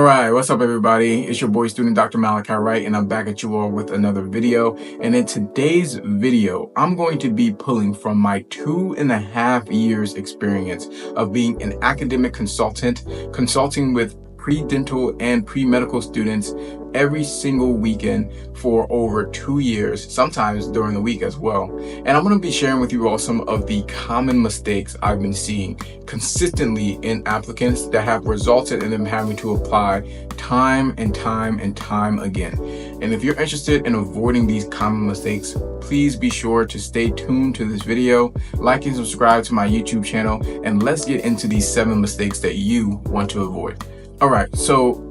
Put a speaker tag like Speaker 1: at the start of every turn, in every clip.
Speaker 1: Alright, what's up everybody? It's your boy student Dr. Malachi Wright, and I'm back at you all with another video. And in today's video, I'm going to be pulling from my 2.5 years experience of being an academic consultant, consulting with pre-dental and pre-medical students every single weekend for over 2 years, sometimes during the week as well. And I'm going to be sharing with you all some of the common mistakes I've been seeing consistently in applicants that have resulted in them having to apply time and time and time again. And if you're interested in avoiding these common mistakes, please be sure to stay tuned to this video, like and subscribe to my YouTube channel, and let's get into these 7 mistakes that you want to avoid. Alright, so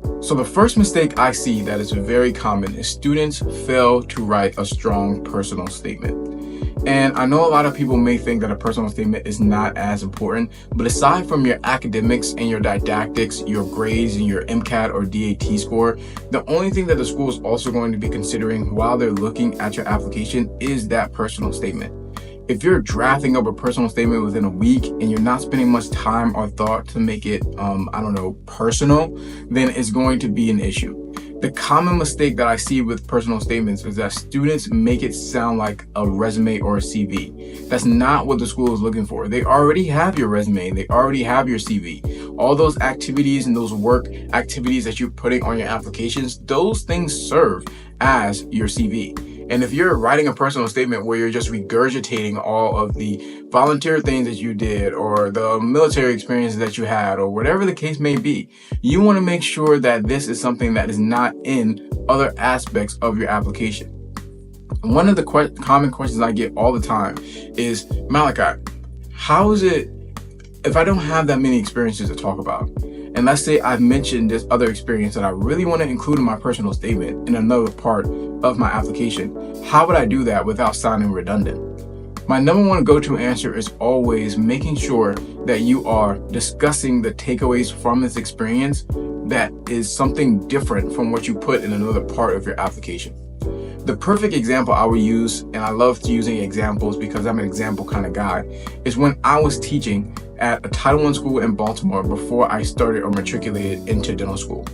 Speaker 1: the first mistake I see that is very common is students fail to write a strong personal statement. And I know a lot of people may think that a personal statement is not as important, but aside from your academics and your didactics, your grades and your MCAT or DAT score, the only thing that the school is also going to be considering while they're looking at your application is that personal statement. If you're drafting up a personal statement within a week and you're not spending much time or thought to make it, personal, then it's going to be an issue. The common mistake that I see with personal statements is that students make it sound like a resume or a CV. That's not what the school is looking for. They already have your resume. They already have your CV. All those activities and those work activities that you're putting on your applications, those things serve as your CV. And if you're writing a personal statement where you're just regurgitating all of the volunteer things that you did or the military experiences that you had or whatever the case may be, you want to make sure that this is something that is not in other aspects of your application. One of the common questions I get all the time is, Malachi, how is it if I don't have that many experiences to talk about? And let's say I've mentioned this other experience that I really want to include in my personal statement in another part of my application. How would I do that without sounding redundant? My number one go-to answer is always making sure that you are discussing the takeaways from this experience that is something different from what you put in another part of your application. The perfect example I would use, and I love using examples because I'm an example kind of guy, is when I was teaching at a Title I school in Baltimore before I started or matriculated into dental school.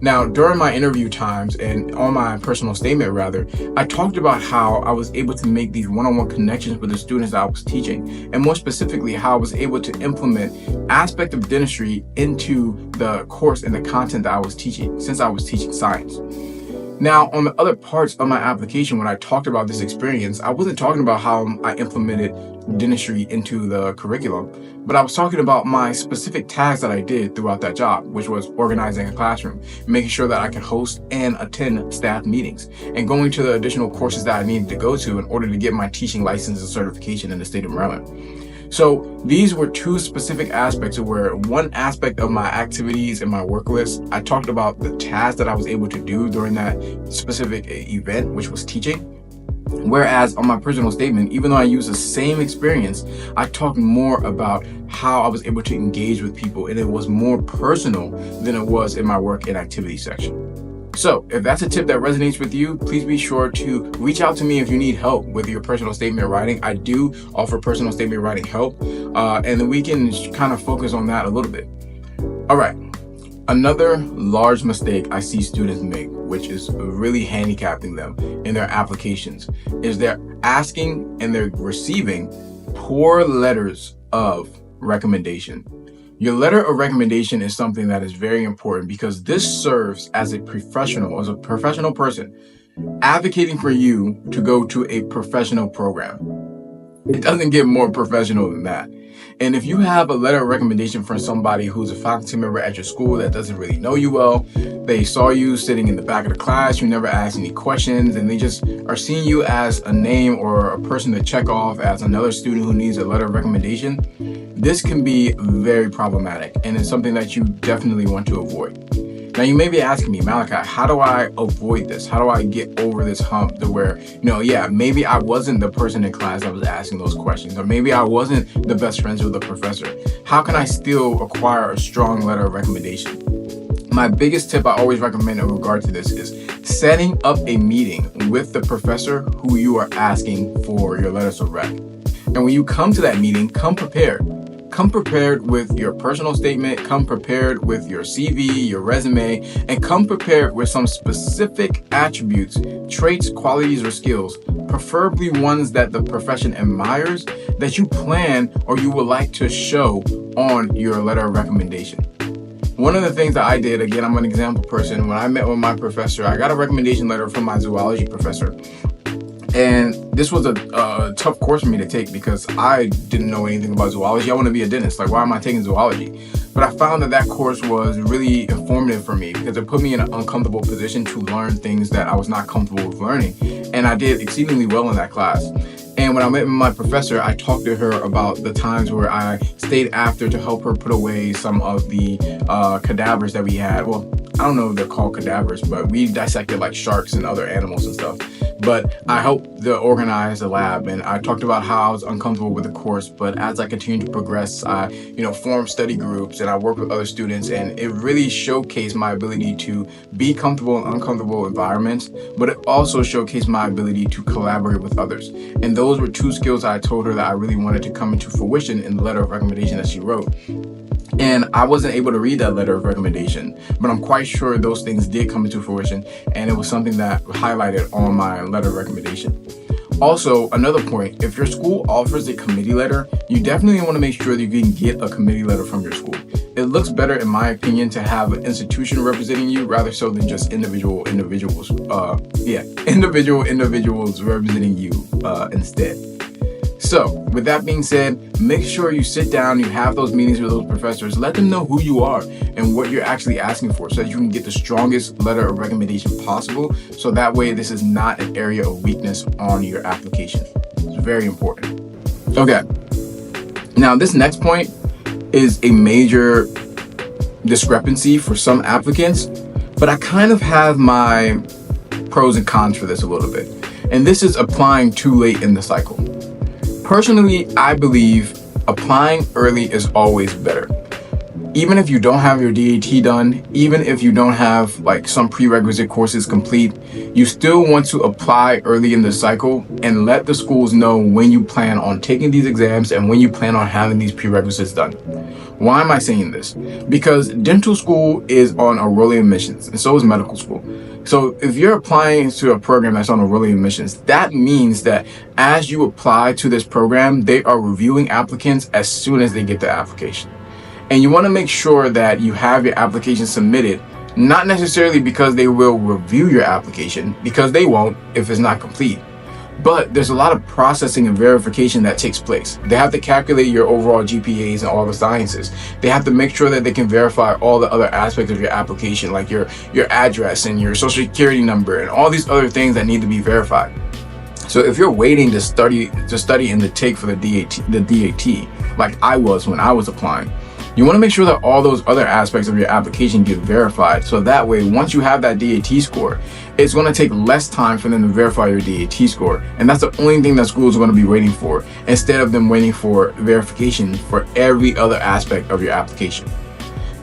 Speaker 1: Now, during my interview times and on my personal statement rather, I talked about how I was able to make these one-on-one connections with the students that I was teaching, and more specifically how I was able to implement aspect of dentistry into the course and the content that I was teaching since I was teaching science. Now, on the other parts of my application, when I talked about this experience, I wasn't talking about how I implemented dentistry into the curriculum, but I was talking about my specific tasks that I did throughout that job, which was organizing a classroom, making sure that I could host and attend staff meetings, and going to the additional courses that I needed to go to in order to get my teaching license and certification in the state of Maryland. So these were 2 specific aspects of where one aspect of my activities and my work list, I talked about the tasks that I was able to do during that specific event, which was teaching. Whereas on my personal statement, even though I used the same experience, I talked more about how I was able to engage with people, and it was more personal than it was in my work and activity section. So if that's a tip that resonates with you, please be sure to reach out to me if you need help with your personal statement writing. I do offer personal statement writing help, and then we can kind of focus on that a little bit. All right. Another large mistake I see students make, which is really handicapping them in their applications, is they're asking and they're receiving poor letters of recommendation. Your letter of recommendation is something that is very important because this serves as a professional person advocating for you to go to a professional program. It doesn't get more professional than that. And if you have a letter of recommendation from somebody who's a faculty member at your school that doesn't really know you well, they saw you sitting in the back of the class, you never asked any questions, and they just are seeing you as a name or a person to check off as another student who needs a letter of recommendation, this can be very problematic, and it's something that you definitely want to avoid. Now, you may be asking me, Malachi, how do I avoid this? How do I get over this hump to where, maybe I wasn't the person in class that was asking those questions, or maybe I wasn't the best friends with the professor. How can I still acquire a strong letter of recommendation? My biggest tip I always recommend in regard to this is setting up a meeting with the professor who you are asking for your letters of rec. And when you come to that meeting, come prepared. Come prepared with your personal statement, come prepared with your CV, your resume, and come prepared with some specific attributes, traits, qualities, or skills, preferably ones that the profession admires, that you plan or you would like to show on your letter of recommendation. One of the things that I did, again, I'm an example person, when I met with my professor, I got a recommendation letter from my zoology professor. And this was a tough course for me to take because I didn't know anything about zoology. I want to be a dentist. Like, why am I taking zoology? But I found that course was really informative for me because it put me in an uncomfortable position to learn things that I was not comfortable with learning. And I did exceedingly well in that class. And when I met with my professor, I talked to her about the times where I stayed after to help her put away some of the cadavers that we had. Well, I don't know if they're called cadavers, but we dissected like sharks and other animals and stuff. But I helped to organize the lab, and I talked about how I was uncomfortable with the course. But as I continued to progress, I formed study groups and I worked with other students, and it really showcased my ability to be comfortable in uncomfortable environments, but it also showcased my ability to collaborate with others. And those were two skills I told her that I really wanted to come into fruition in the letter of recommendation that she wrote. And I wasn't able to read that letter of recommendation, but I'm quite sure those things did come into fruition, and it was something that highlighted on my letter of recommendation. Also, another point, if your school offers a committee letter, you definitely want to make sure that you can get a committee letter from your school. It looks better, in my opinion, to have an institution representing you rather so than just individuals representing you instead. So, with that being said, make sure you sit down, you have those meetings with those professors, let them know who you are and what you're actually asking for so that you can get the strongest letter of recommendation possible. So that way, this is not an area of weakness on your application. It's very important. Okay. Now, this next point is a major discrepancy for some applicants, but I kind of have my pros and cons for this a little bit. And this is applying too late in the cycle. Personally, I believe applying early is always better. Even if you don't have your DAT done, even if you don't have like some prerequisite courses complete, you still want to apply early in the cycle and let the schools know when you plan on taking these exams and when you plan on having these prerequisites done. Why am I saying this? Because dental school is on a rolling admissions, and so is medical school. So if you're applying to a program that's on a rolling admissions, that means that as you apply to this program, they are reviewing applicants as soon as they get the application. And you want to make sure that you have your application submitted, not necessarily because they will review your application, because they won't if it's not complete. But there's a lot of processing and verification that takes place. They have to calculate your overall GPAs and all the sciences. They have to make sure that they can verify all the other aspects of your application, like your address and your social security number and all these other things that need to be verified. So if you're waiting to study and to take for the DAT, like I was when I was applying, you want to make sure that all those other aspects of your application get verified. So that way, once you have that DAT score, it's going to take less time for them to verify your DAT score. And that's the only thing that schools are going to be waiting for, instead of them waiting for verification for every other aspect of your application.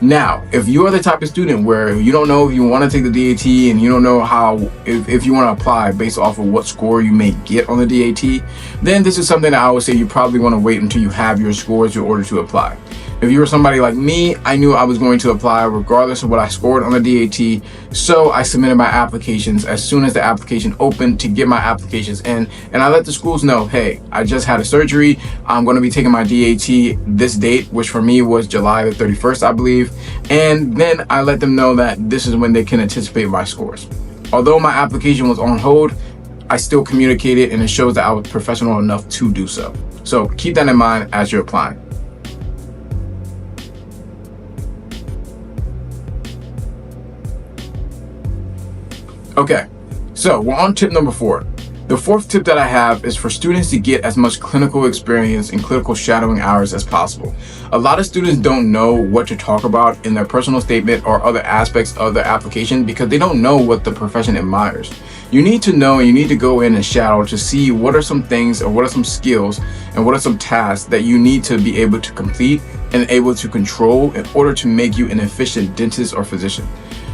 Speaker 1: Now, if you are the type of student where you don't know if you want to take the DAT and you don't know if you want to apply based off of what score you may get on the DAT, then this is something that I would say you probably want to wait until you have your scores in order to apply. If you were somebody like me, I knew I was going to apply regardless of what I scored on the DAT, so I submitted my applications as soon as the application opened to get my applications in, and I let the schools know, hey, I just had a surgery, I'm going to be taking my DAT this date, which for me was July the 31st, I believe, and then I let them know that this is when they can anticipate my scores. Although my application was on hold, I still communicated, and it shows that I was professional enough to do so. So keep that in mind as you're applying. Okay, so we're on tip number 4. The fourth tip that I have is for students to get as much clinical experience and clinical shadowing hours as possible. A lot of students don't know what to talk about in their personal statement or other aspects of their application because they don't know what the profession admires. You need to know, and you need to go in and shadow to see what are some things or what are some skills and what are some tasks that you need to be able to complete and able to control in order to make you an efficient dentist or physician.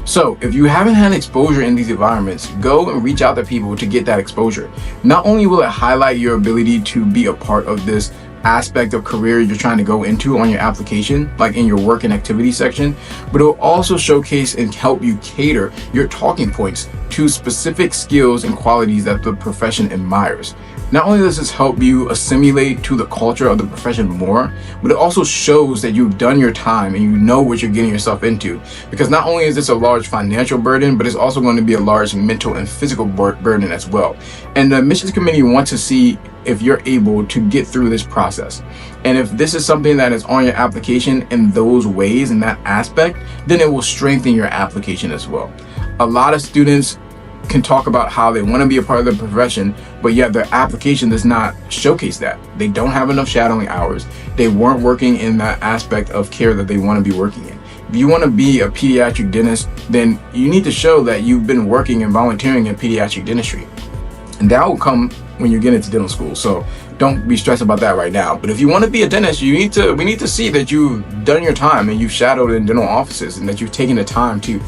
Speaker 1: So if you haven't had exposure in these environments, go and reach out to people to get that exposure. Not only will it highlight your ability to be a part of this aspect of career you're trying to go into on your application, like in your work and activity section, but it will also showcase and help you cater your talking points to specific skills and qualities that the profession admires. Not only does this help you assimilate to the culture of the profession more, but it also shows that you've done your time and you know what you're getting yourself into. Because not only is this a large financial burden, but it's also going to be a large mental and physical burden as well. And the admissions committee wants to see if you're able to get through this process. And if this is something that is on your application in those ways, in that aspect, then it will strengthen your application as well. A lot of students can talk about how they want to be a part of the profession, but yet their application does not showcase that. They don't have enough shadowing hours. They weren't working in that aspect of care that they want to be working in. If you want to be a pediatric dentist, then you need to show that you've been working and volunteering in pediatric dentistry. And that will come when you get into dental school. So don't be stressed about that right now. But if you want to be a dentist, we need to see that you've done your time and you've shadowed in dental offices and that you've taken the time to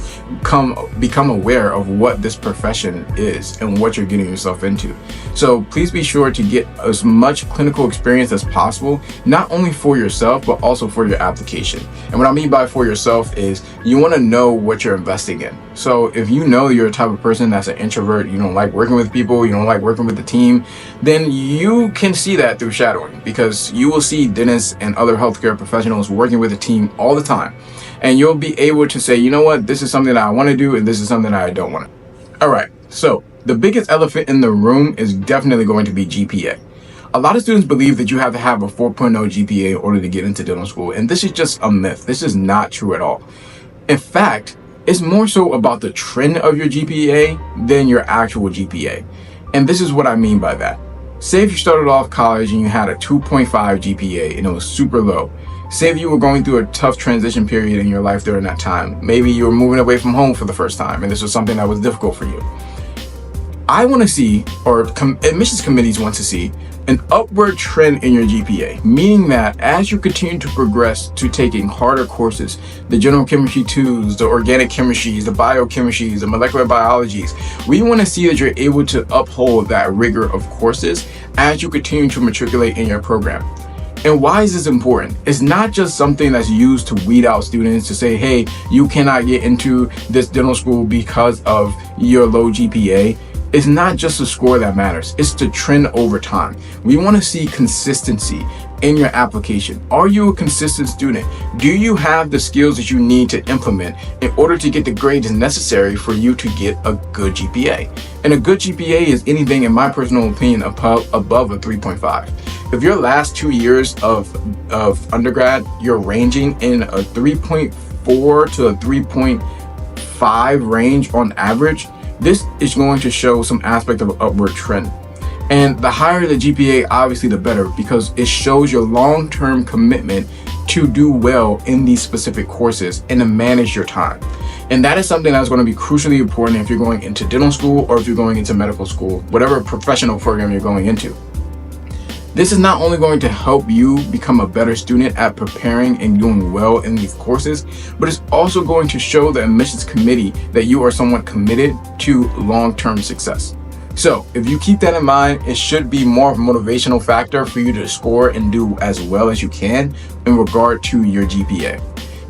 Speaker 1: become aware of what this profession is and what you're getting yourself into. So please be sure to get as much clinical experience as possible, not only for yourself, but also for your application. And what I mean by for yourself is you want to know what you're investing in. So if you know you're a type of person that's an introvert, you don't like working with people, you don't like working with the team, then you can see that through shadowing, because you will see dentists and other healthcare professionals working with a team all the time. And you'll be able to say, you know what, this is something that I want to do and this is something that I don't want to. All right, so the biggest elephant in the room is definitely going to be GPA. A lot of students believe that you have to have a 4.0 GPA in order to get into dental school, and this is just a myth. This is not true at all. In fact, it's more so about the trend of your GPA than your actual GPA. And this is what I mean by that. Say if you started off college and you had a 2.5 GPA and it was super low. Say if you were going through a tough transition period in your life during that time. Maybe you were moving away from home for the first time and this was something that was difficult for you. I want to see, or admissions committees want to see, an upward trend in your GPA, meaning that as you continue to progress to taking harder courses, the general chemistry 2s, the organic chemistries, the biochemistries, the molecular biologies, we want to see that you're able to uphold that rigor of courses as you continue to matriculate in your program. And why is this important? It's not just something that's used to weed out students to say, hey, you cannot get into this dental school because of your low GPA. It's not just the score that matters, it's the trend over time. We want to see consistency in your application. Are you a consistent student? Do you have the skills that you need to implement in order to get the grades necessary for you to get a good GPA? And a good GPA is anything, in my personal opinion, above a 3.5. If your last 2 years of undergrad, you're ranging in a 3.4 to a 3.5 range on average, this is going to show some aspect of an upward trend. And the higher the GPA, obviously the better, because it shows your long-term commitment to do well in these specific courses and to manage your time. And that is something that's going to be crucially important if you're going into dental school or if you're going into medical school, whatever professional program you're going into. This is not only going to help you become a better student at preparing and doing well in these courses, but it's also going to show the admissions committee that you are somewhat committed to long-term success. So if you keep that in mind, it should be more of a motivational factor for you to score and do as well as you can in regard to your GPA.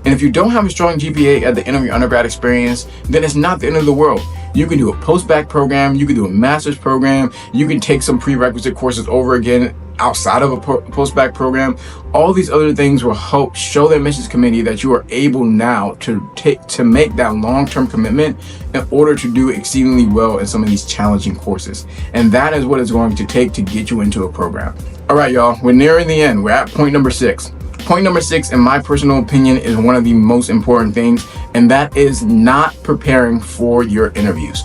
Speaker 1: And if you don't have a strong GPA at the end of your undergrad experience, then it's not the end of the world. You can do a post-bac program, you can do a master's program, you can take some prerequisite courses over again outside of a post-bac program. All these other things will help show the admissions committee that you are able now to make that long-term commitment in order to do exceedingly well in some of these challenging courses. And that is what it's going to take to get you into a program. All right, y'all, we're nearing the end. We're at point number 6. Point number 6, in my personal opinion, is one of the most important things, and that is not preparing for your interviews.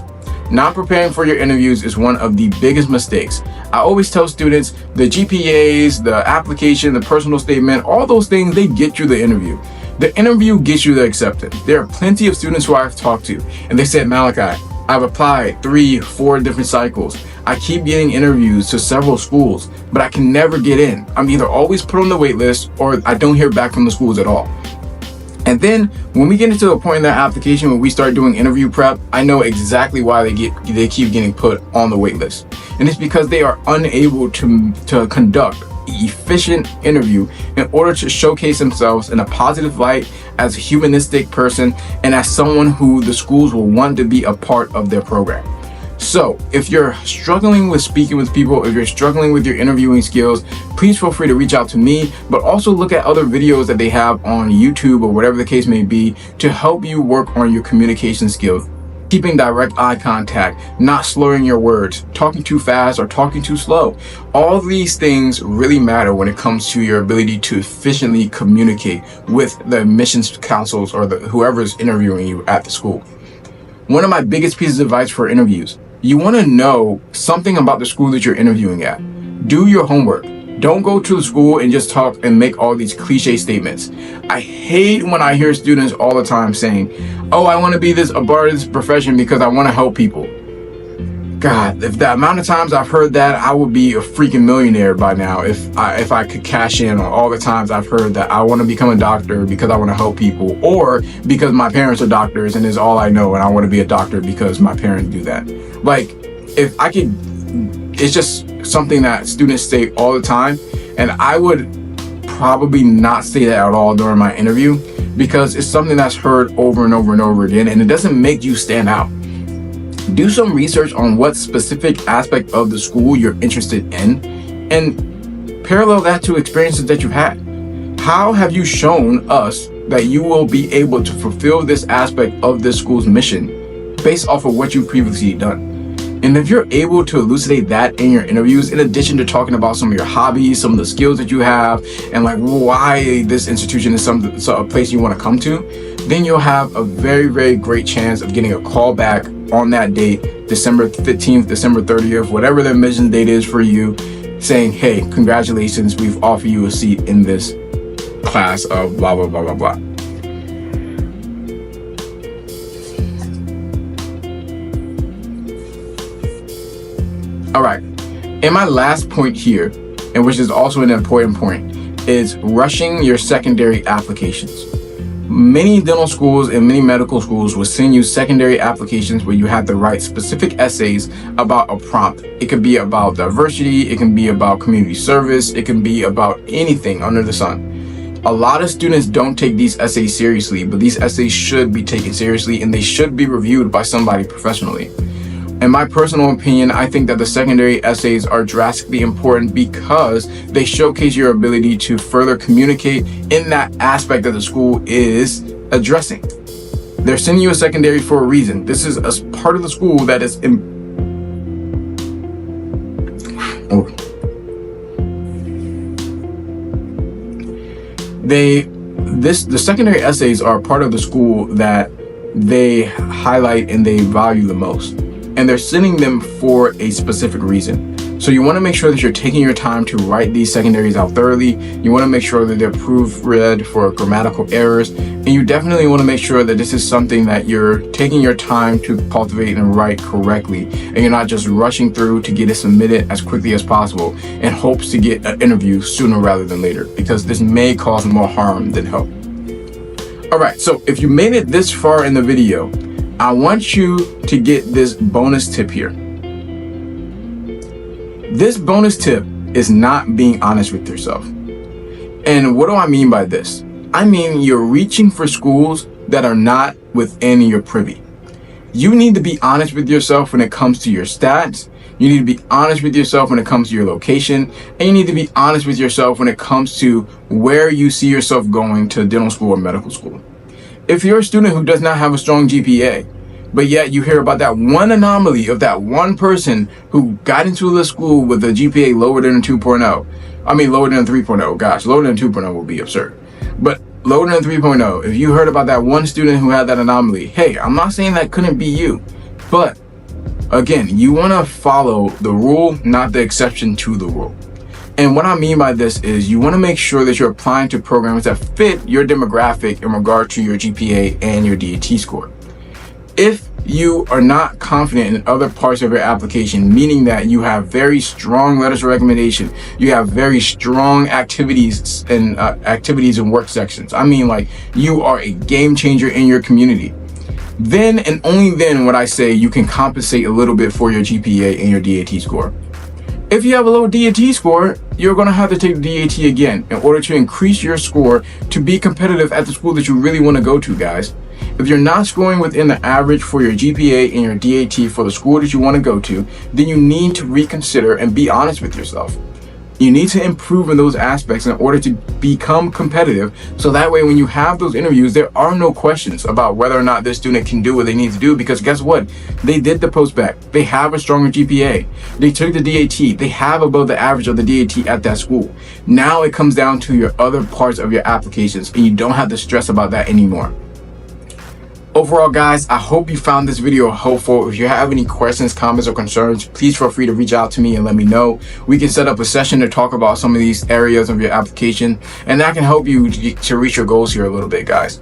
Speaker 1: Not preparing for your interviews is one of the biggest mistakes. I always tell students the GPAs, the application, the personal statement, all those things, they get you the interview. The interview gets you the acceptance. There are plenty of students who I've talked to, and they said, Malachi, I've applied 3-4 different cycles. I keep getting interviews to several schools, but I can never get in. I'm either always put on the wait list or I don't hear back from the schools at all. And then when we get into a point in that application where we start doing interview prep, I know exactly why they keep getting put on the wait list. And it's because they are unable to conduct efficient interview in order to showcase themselves in a positive light as a humanistic person and as someone who the schools will want to be a part of their program. So if you're struggling with speaking with people, if you're struggling with your interviewing skills, please feel free to reach out to me, but also look at other videos that they have on YouTube or whatever the case may be to help you work on your communication skills. Keeping direct eye contact, not slurring your words, talking too fast or talking too slow. All these things really matter when it comes to your ability to efficiently communicate with the admissions councils or whoever's interviewing you at the school. One of my biggest pieces of advice for interviews: you want to know something about the school that you're interviewing at. Do your homework. Don't go to the school and just talk and make all these cliche statements. I hate when I hear students all the time saying, oh, I want to be a part of this profession because I want to help people. God, if the amount of times I've heard that, I would be a freaking millionaire by now if I could cash in on all the times I've heard that I want to become a doctor because I want to help people, or because my parents are doctors and it's all I know and I want to be a doctor because my parents do that. Like, if I could, it's just something that students say all the time, and I would probably not say that at all during my interview because it's something that's heard over and over and over again, and it doesn't make you stand out. Do some research on what specific aspect of the school you're interested in and parallel that to experiences that you've had. How have you shown us that you will be able to fulfill this aspect of this school's mission based off of what you've previously done? And if you're able to elucidate that in your interviews, in addition to talking about some of your hobbies, some of the skills that you have, and like why this institution is a place you want to come to, then you'll have a very, very great chance of getting a call back on that date, December 15th, December 30th, whatever the admission date is for you, saying, hey, congratulations, we've offered you a seat in this class of blah, blah, blah, blah, blah. All right, and my last point here, and which is also an important point, is rushing your secondary applications. Many dental schools and many medical schools will send you secondary applications where you have to write specific essays about a prompt. It could be about diversity, it can be about community service, it can be about anything under the sun. A lot of students don't take these essays seriously, but these essays should be taken seriously and they should be reviewed by somebody professionally. In my personal opinion, I think that the secondary essays are drastically important because they showcase your ability to further communicate in that aspect that the school is addressing. They're sending you a secondary for a reason. This is a part of the school that is the secondary essays are a part of the school that they highlight and they value the most. And they're sending them for a specific reason. So you want to make sure that you're taking your time to write these secondaries out thoroughly. You want to make sure that they're proofread for grammatical errors. And you definitely want to make sure that this is something that you're taking your time to cultivate and write correctly. And you're not just rushing through to get it submitted as quickly as possible in hopes to get an interview sooner rather than later, because this may cause more harm than help. All right, so if you made it this far in the video, I want you to get this bonus tip here. This bonus tip is not being honest with yourself. And what do I mean by this? I mean, you're reaching for schools that are not within your privy. You need to be honest with yourself when it comes to your stats. You need to be honest with yourself when it comes to your location. And you need to be honest with yourself when it comes to where you see yourself going to dental school or medical school. If you're a student who does not have a strong GPA, but yet you hear about that one anomaly of that one person who got into the school with a GPA lower than a 2.0. I mean, lower than a 3.0. Gosh, lower than a 2.0 would be absurd. But lower than a 3.0, if you heard about that one student who had that anomaly, hey, I'm not saying that couldn't be you. But again, you want to follow the rule, not the exception to the rule. And what I mean by this is you want to make sure that you're applying to programs that fit your demographic in regard to your GPA and your DAT score. If you are not confident in other parts of your application, meaning that you have very strong letters of recommendation, you have very strong activities and work sections, I mean, like, you are a game changer in your community, then and only then would I say you can compensate a little bit for your GPA and your DAT score. If you have a low DAT score, you're going to have to take the DAT again in order to increase your score to be competitive at the school that you really want to go to, guys. If you're not scoring within the average for your GPA and your DAT for the school that you want to go to, then you need to reconsider and be honest with yourself. You need to improve in those aspects in order to become competitive, so that way when you have those interviews, there are no questions about whether or not this student can do what they need to do, because guess what? They did the post-bac. They have a stronger GPA. They took the DAT. They have above the average of the DAT at that school. Now it comes down to your other parts of your applications, and you don't have to stress about that anymore. Overall, guys, I hope you found this video helpful. If you have any questions, comments, or concerns, please feel free to reach out to me and let me know. We can set up a session to talk about some of these areas of your application, and that can help you to reach your goals here a little bit, guys.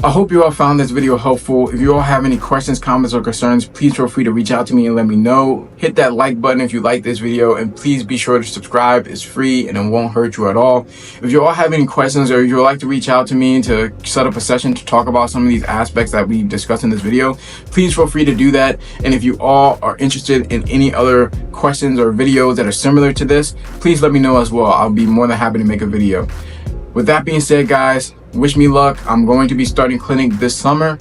Speaker 1: I hope you all found this video helpful. If you all have any questions, comments, or concerns, please feel free to reach out to me and let me know. Hit that like button if you like this video, and please be sure to subscribe. It's free and it won't hurt you at all. If you all have any questions, or you would like to reach out to me to set up a session to talk about some of these aspects that we discussed in this video, please feel free to do that. And if you all are interested in any other questions or videos that are similar to this, please let me know as well. I'll be more than happy to make a video. With that being said, guys, wish me luck. I'm going to be starting clinic this summer.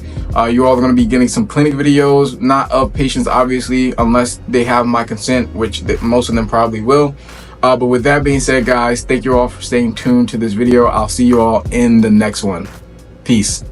Speaker 1: You all are going to be getting some clinic videos, not of patients obviously, unless they have my consent, which most of them probably will. But with that being said, guys, thank you all for staying tuned to this video. I'll see you all in the next one. Peace.